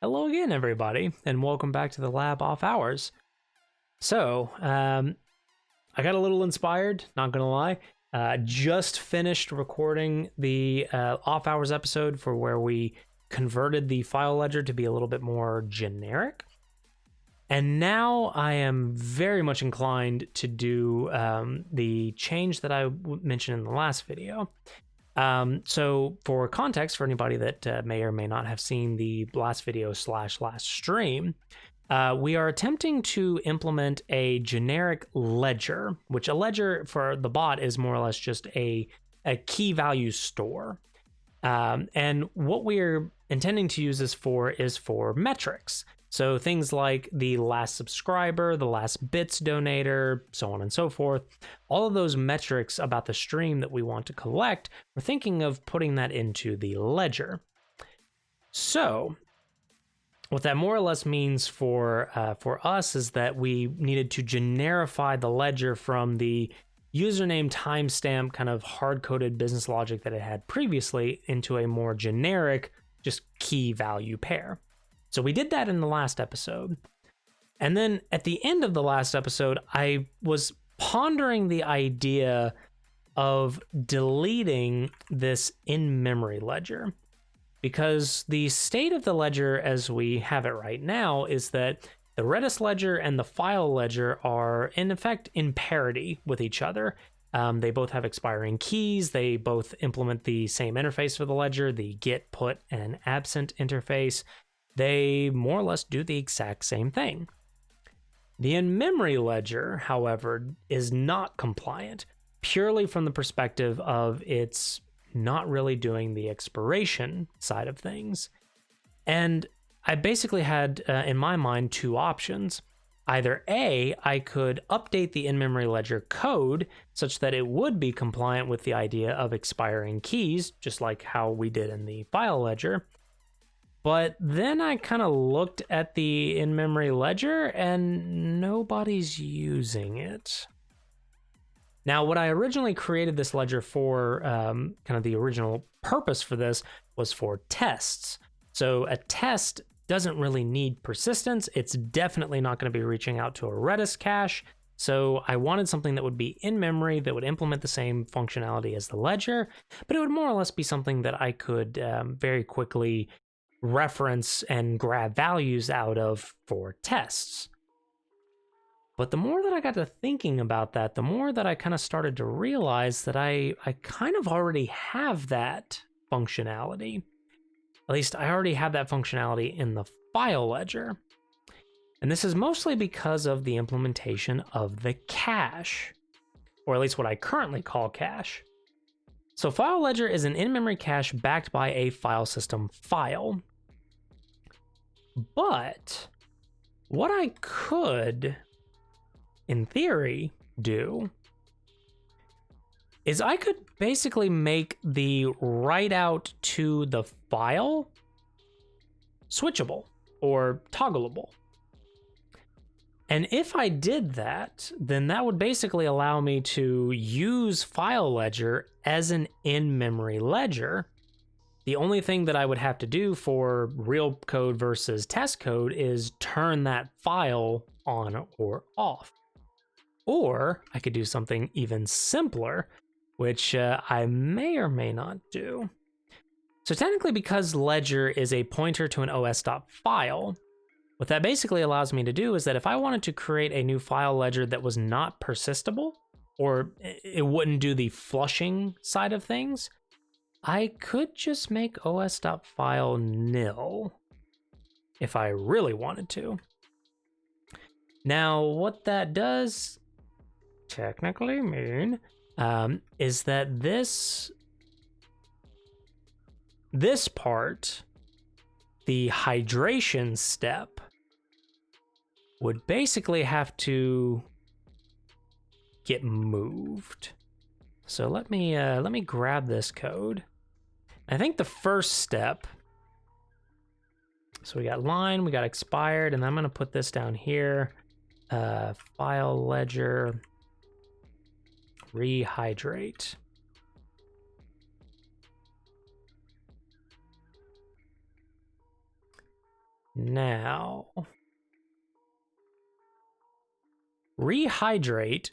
Hello again, everybody, and welcome back to the lab off hours. So, I got a little inspired, not gonna lie. Just finished recording the off hours episode for where we converted the file ledger to be a little bit more generic. And now I am very much inclined to do the change that I mentioned in the last video. So for context, for anybody that may or may not have seen the last video / last stream, we are attempting to implement a generic ledger, which a ledger for the bot is more or less just a key value store. And what we're intending to use this for is for metrics. So things like the last subscriber, the last bits donator, so on and so forth. All of those metrics about the stream that we want to collect, we're thinking of putting that into the ledger. So what that more or less means for us is that we needed to generify the ledger from the username timestamp kind of hard-coded business logic that it had previously into a more generic, just key value pair. So we did that in the last episode. And then at the end of the last episode, I was pondering the idea of deleting this in-memory ledger, because the state of the ledger as we have it right now is that the Redis ledger and the file ledger are in effect in parity with each other. They both have expiring keys. They both implement the same interface for the ledger, the get, put, and absent interface. They more or less do the exact same thing. The in-memory ledger, however, is not compliant, purely from the perspective of it's not really doing the expiration side of things. And I basically had, in my mind, two options. Either A, I could update the in-memory ledger code such that it would be compliant with the idea of expiring keys, just like how we did in the file ledger. But then I kind of looked at the in-memory ledger and nobody's using it. Now, what I originally created this ledger for, kind of the original purpose for this, was for tests. So a test doesn't really need persistence. It's definitely not going to be reaching out to a Redis cache. So I wanted something that would be in memory, that would implement the same functionality as the ledger, but it would more or less be something that I could very quickly reference and grab values out of for tests. But the more that I got to thinking about that, the more that I kind of started to realize that I kind of already have that functionality. At least I already have that functionality in the file ledger. And this is mostly because of the implementation of the cache, or at least what I currently call cache. So file ledger is an in-memory cache backed by a file system file. But what I could, in theory, do is I could basically make the write out to the file switchable or toggleable. And if I did that, then that would basically allow me to use file ledger as an in-memory ledger. The only thing that I would have to do for real code versus test code is turn that file on or off. Or I could do something even simpler, which I may or may not do. So technically, because ledger is a pointer to an os.file, what that basically allows me to do is that if I wanted to create a new file ledger that was not persistable, or it wouldn't do the flushing side of things, I could just make os.file nil if I really wanted to. Now, what that does technically mean is that this part, the hydration step, would basically have to get moved. So let me grab this code. I think the first step, so we got line, we got expired, and I'm going to put this down here. File ledger rehydrate. Now, rehydrate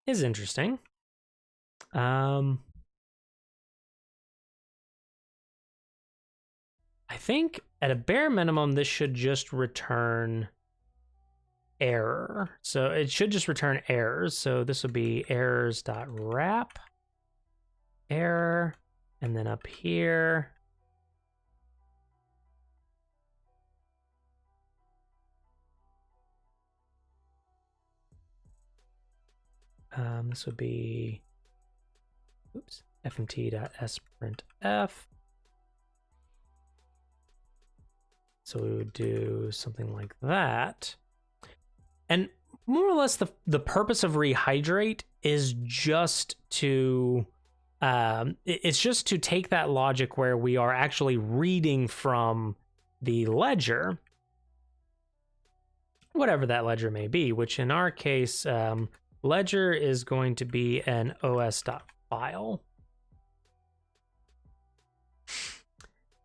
is interesting. I think at a bare minimum, this should just return error. So it should just return errors. So this would be errors.wrap error, and then up here, this would be, oops, fmt.sprintf. So we would do something like that. And more or less the purpose of rehydrate is just to, it's just to take that logic where we are actually reading from the ledger, whatever that ledger may be, which in our case, ledger is going to be an os.file.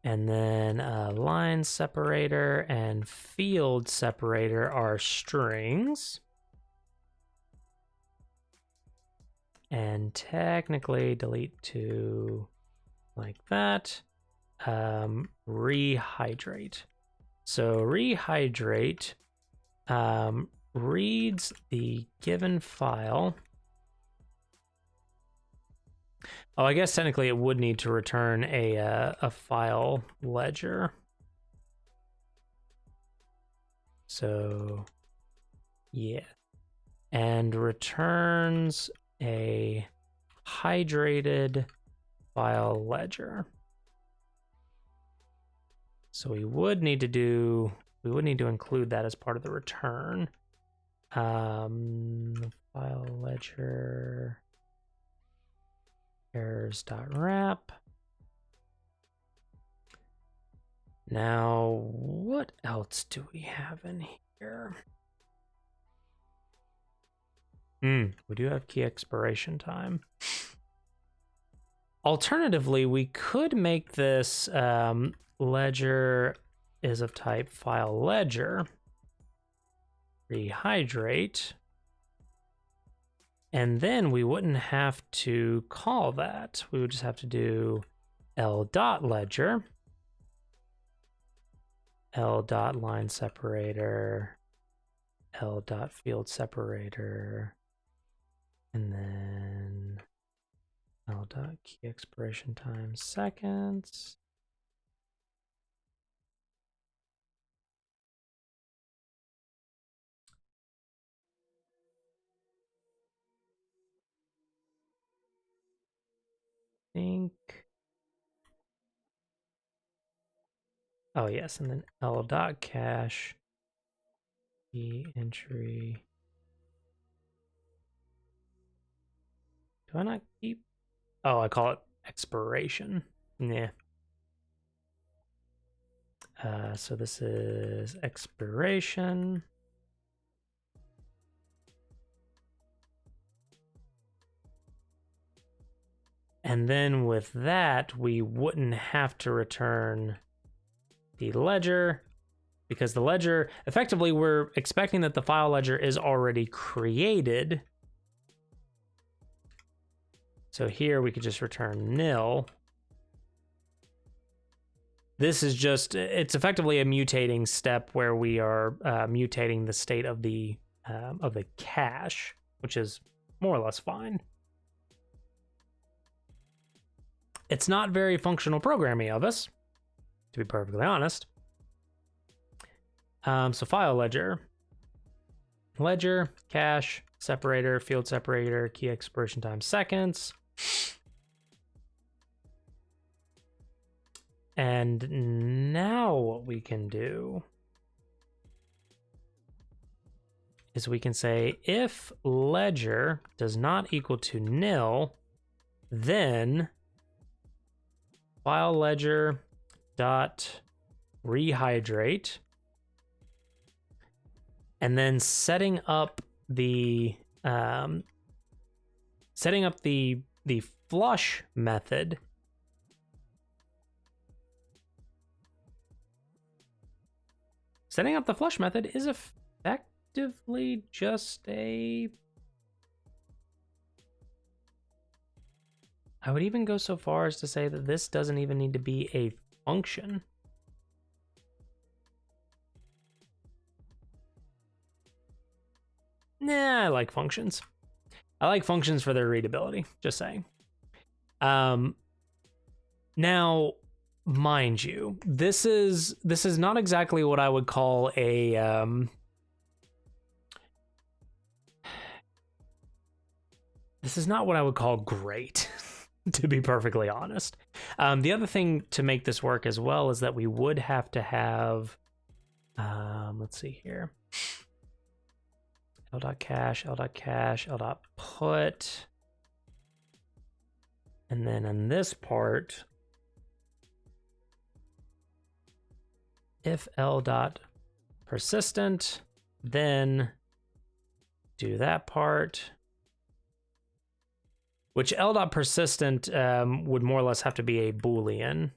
And then line separator and field separator are strings. And technically delete to like that. Rehydrate. So rehydrate reads the given file. Oh, I guess technically it would need to return a file ledger. So, yeah. And returns a hydrated file ledger. So we would need to include that as part of the return. File ledger errors.wrap. Now, what else do we have in here? We do have key expiration time. Alternatively, we could make this ledger is of type file ledger, rehydrate, and then we wouldn't have to call that. We would just have to do l.ledger, l.line separator, l.field separator, and then l.key expiration time seconds. Think. Oh yes, and then l.cache key entry. Do I not keep? Oh, I call it expiration. Yeah. So this is expiration. And then with that, we wouldn't have to return the ledger, because the ledger, effectively, we're expecting that the file ledger is already created. So here we could just return nil. This is just, it's effectively a mutating step where we are mutating the state of the cache, which is more or less fine. It's not very functional programming of us, to be perfectly honest. So file ledger, cache, separator, field separator, key expiration time seconds. And now what we can do is we can say if ledger does not equal to nil, then file ledger dot rehydrate, and then setting up the setting up the flush method. Setting up the flush method is effectively just a... I would even go so far as to say that this doesn't even need to be a function. Nah, I like functions. I like functions for their readability, just saying. Now, mind you, this is not exactly what I would call a this is not what I would call great, to be perfectly honest. The other thing to make this work as well is that we would have to have, let's see here, l.cache, l.cache, l.put, and then in this part, if l.persistent, then do that part, which l.persistent would more or less have to be a Boolean.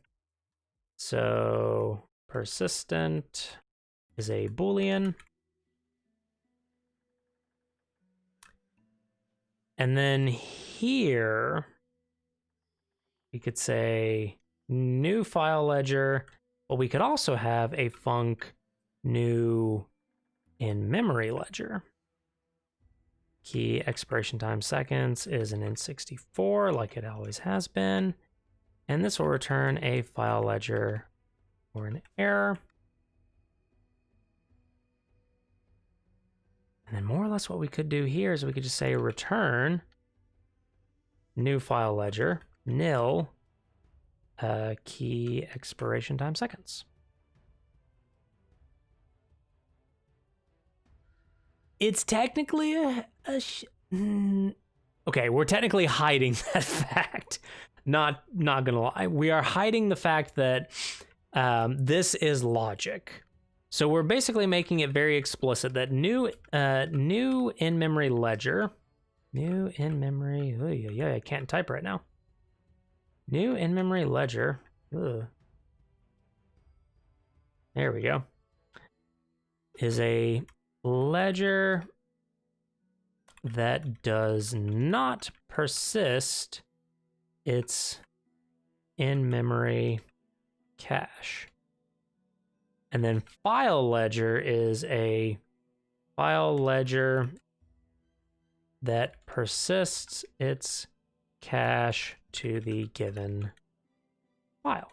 So persistent is a Boolean. And then here, we could say new file ledger, but we could also have a func new in memory ledger. Key expiration time seconds is an int64 like it always has been. And this will return a file ledger or an error. And then more or less what we could do here is we could just say return new file ledger nil key expiration time seconds. It's technically okay, we're technically hiding that fact. Not gonna lie. We are hiding the fact that this is logic. So we're basically making it very explicit that new in-memory ledger, new in-memory, yeah, I can't type right now. New in-memory ledger, ugh. There we go, is a ledger that does not persist its in-memory cache. And then file ledger is a file ledger that persists its cache to the given file.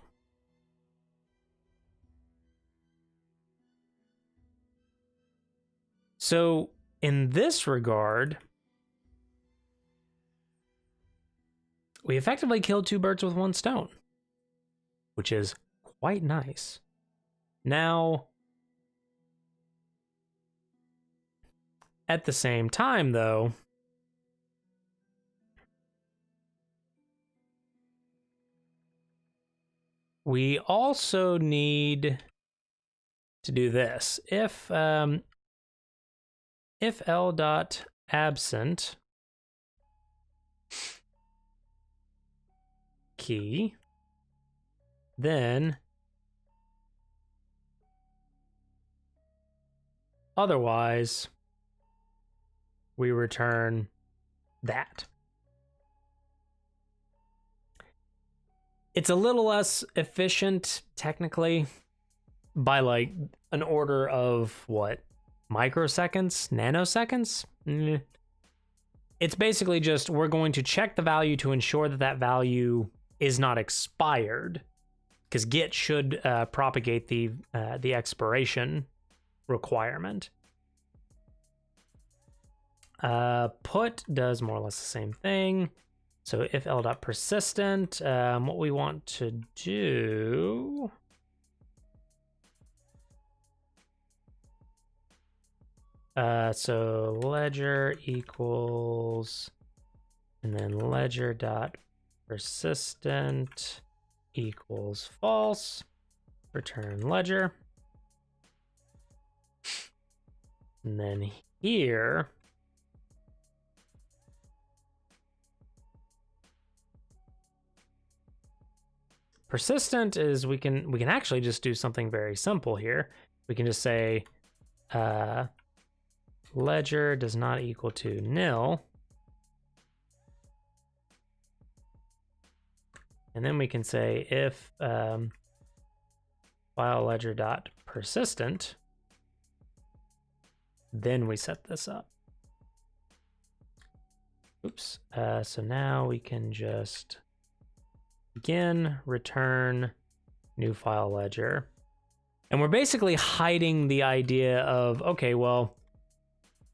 So in this regard, we effectively killed two birds with one stone, which is quite nice. Now, at the same time, though, we also need to do this. If l.absent key, then otherwise we return that. It's a little less efficient technically by like an order of what, microseconds, nanoseconds? It's basically just we're going to check the value to ensure that that value is not expired, because Git should propagate the expiration requirement. Put does more or less the same thing. So if l.persistent, what we want to do so ledger equals, and then ledger dot persistent equals false, return ledger. And then here Persistent is we can actually just do something very simple here. We can just say ledger does not equal to nil. And then we can say if file ledger dot persistent, then we set this up. Oops. So now we can just again return new file ledger. And we're basically hiding the idea of, okay, well,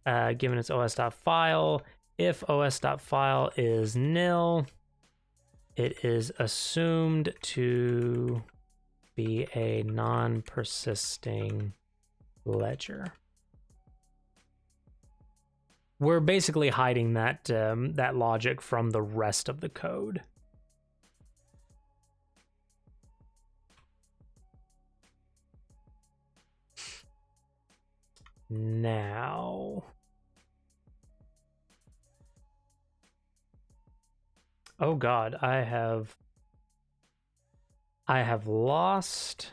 given it's os.file, if os.file is nil, it is assumed to be a non-persisting ledger. We're basically hiding that that logic from the rest of the code. Now, oh God, I have lost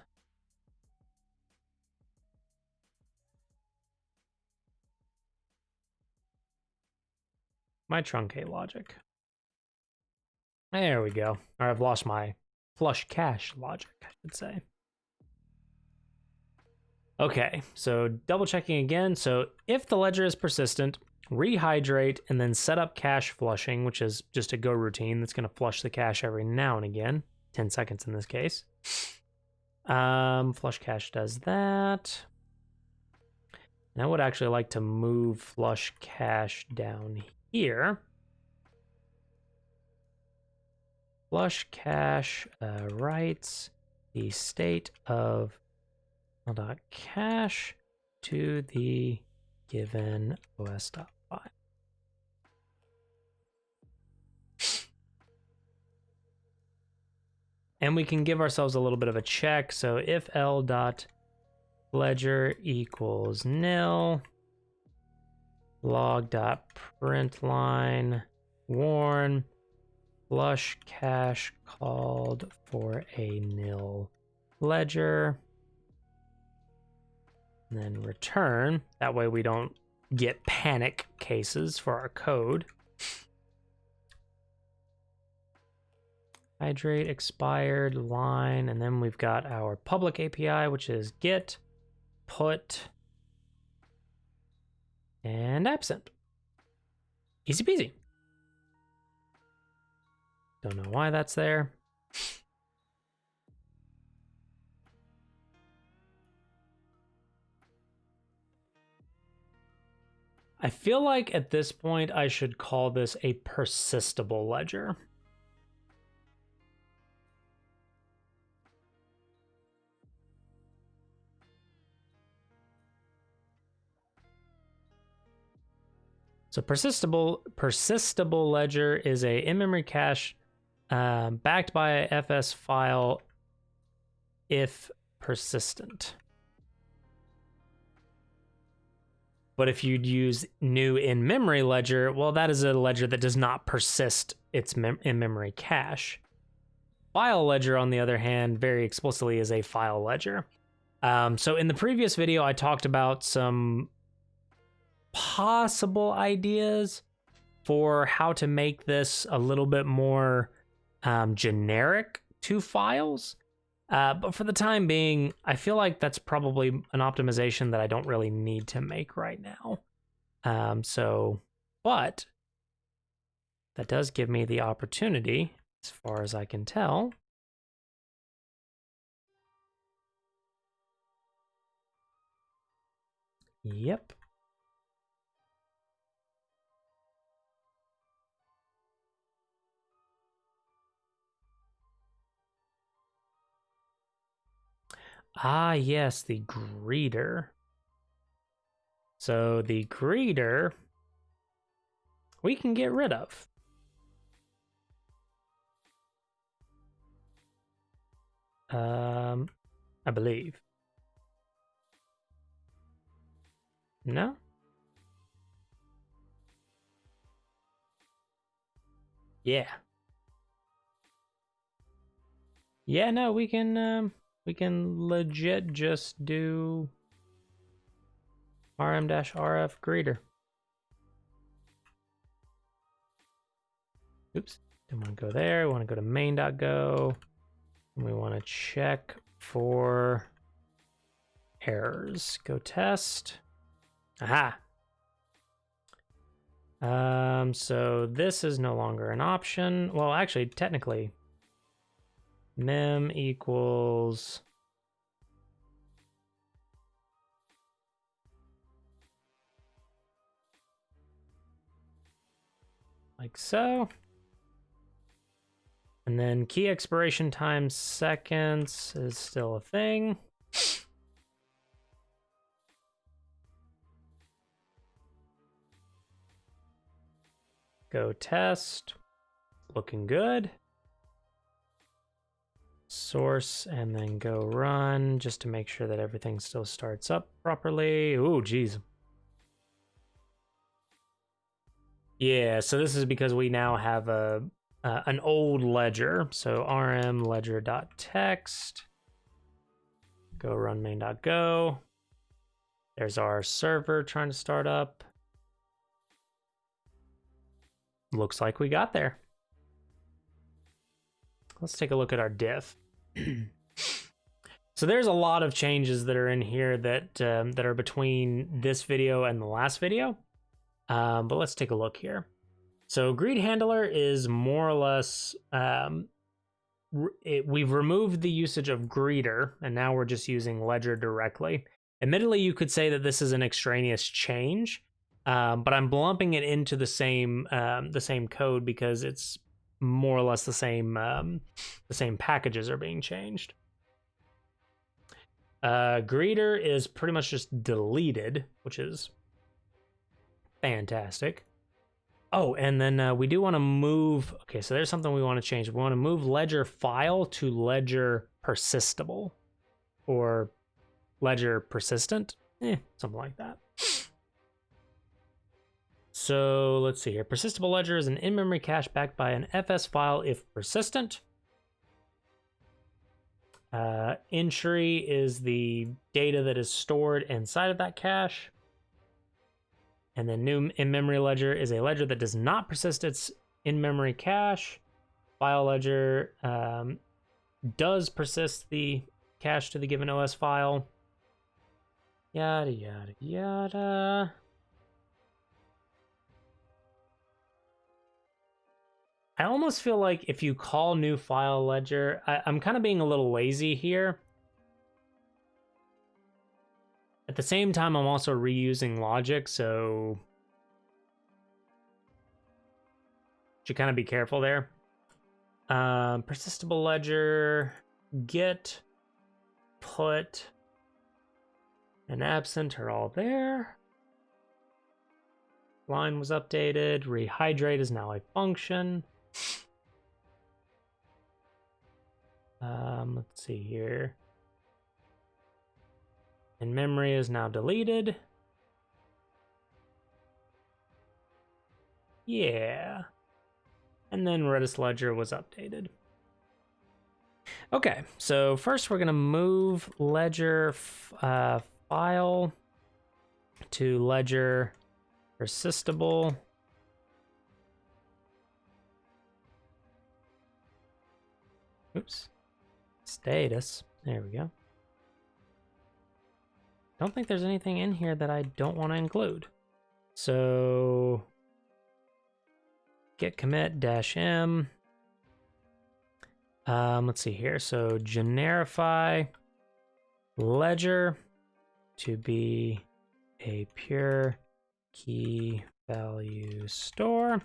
my truncate logic. There we go. Or I've lost my flush cache logic, I should say. Okay, so double checking again. So if the ledger is persistent, rehydrate and then set up cache flushing, which is just a go routine that's going to flush the cache every now and again. 10 seconds in this case. Flush cache does that. And I would actually like to move flush cache down here. Flush cache writes the state of cache to the given os.file. And we can give ourselves a little bit of a check. So if l.ledger equals nil, log.println warn flush cache called for a nil ledger. And then return. That way we don't get panic cases for our code. Hydrate expired line, and then we've got our public API, which is get, put, and absent. Easy peasy. Don't know why that's there. I feel like at this point I should call this a persistable ledger. So persistable ledger is a in-memory cache backed by a FS file if persistent. But if you'd use new in-memory ledger, well, that is a ledger that does not persist its in-memory cache. File ledger, on the other hand, very explicitly is a file ledger. So in the previous video, I talked about some possible ideas for how to make this a little bit more generic to files. But for the time being, I feel like that's probably an optimization that I don't really need to make right now. But that does give me the opportunity, as far as I can tell, yep. Ah, yes, the greeter. So the greeter we can get rid of. I believe. No? Yeah. Yeah, no, we can legit just do rm-rf greeter. Oops, didn't want to go there. We want to go to main.go. And we want to check for errors. Go test. Aha. So this is no longer an option. Well, actually, technically, mem equals like so. And then key expiration time seconds is still a thing. Go test. Looking good. Source and then go run just to make sure that everything still starts up properly. Ooh, geez. Yeah, so this is because we now have an old ledger. So rm ledger.text. Go run main.go. There's our server trying to start up. Looks like we got there. Let's take a look at our diff. So there's a lot of changes that are in here that that are between this video and the last video. But let's take a look here. So greet handler is more or less, we've removed the usage of greeter, and now we're just using ledger directly. Admittedly, you could say that this is an extraneous change, but I'm lumping it into the same code because it's more or less the same packages are being changed. Greeter is pretty much just deleted, which is fantastic. Oh, and then we do want to move. Okay, so there's something we want to change. We want to move ledger file to ledger persistable or ledger persistent, something like that. So let's see here. Persistable ledger is an in-memory cache backed by an FS file if persistent. Entry is the data that is stored inside of that cache. And then new in-memory ledger is a ledger that does not persist its in-memory cache. File ledger does persist the cache to the given OS file. Yada, yada, yada. I almost feel like if you call new file ledger, I'm kind of being a little lazy here. At the same time, I'm also reusing logic, so should kind of be careful there. Persistable ledger, get, put, and absent are all there. Line was updated. Rehydrate is now a function. Let's see here. And memory is now deleted. Yeah. And then Redis ledger was updated. Okay, so first we're going to move ledger file to ledger persistable. Oops. Status. There we go. Don't think there's anything in here that I don't want to include. So git commit -m. Let's see here. So generify ledger to be a pure key value store.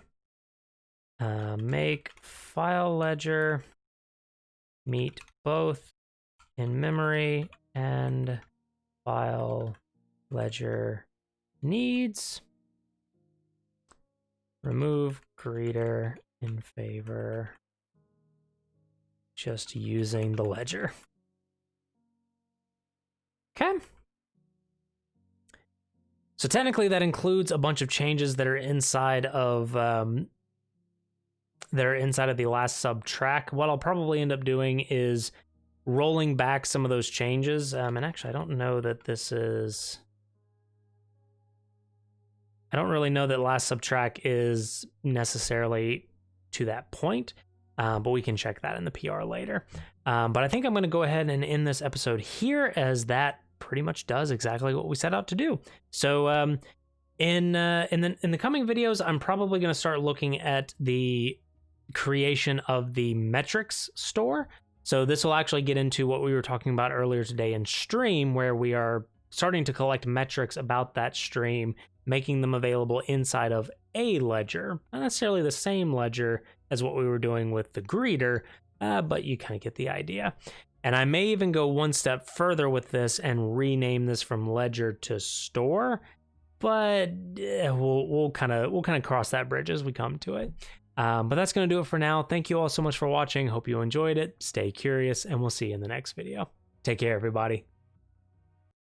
Make file ledger meet both in memory and file ledger needs. Remove greeter in favor just using the ledger. Okay. So technically that includes a bunch of changes that are inside of that are inside of the last sub track, what I'll probably end up doing is rolling back some of those changes. And actually, I don't know that this is... I don't really know that last sub track is necessarily to that point, but we can check that in the PR later. But I think I'm going to go ahead and end this episode here, as that pretty much does exactly what we set out to do. So in the coming videos, I'm probably going to start looking at the creation of the metrics store. So this will actually get into what we were talking about earlier today in stream, where we are starting to collect metrics about that stream, making them available inside of a ledger. Not necessarily the same ledger as what we were doing with the greeter, but you kind of get the idea. And I may even go one step further with this and rename this from ledger to store, but we'll kind of cross that bridge as we come to it. But that's going to do it for now. Thank you all so much for watching. Hope you enjoyed it. Stay curious, and we'll see you in the next video. Take care, everybody.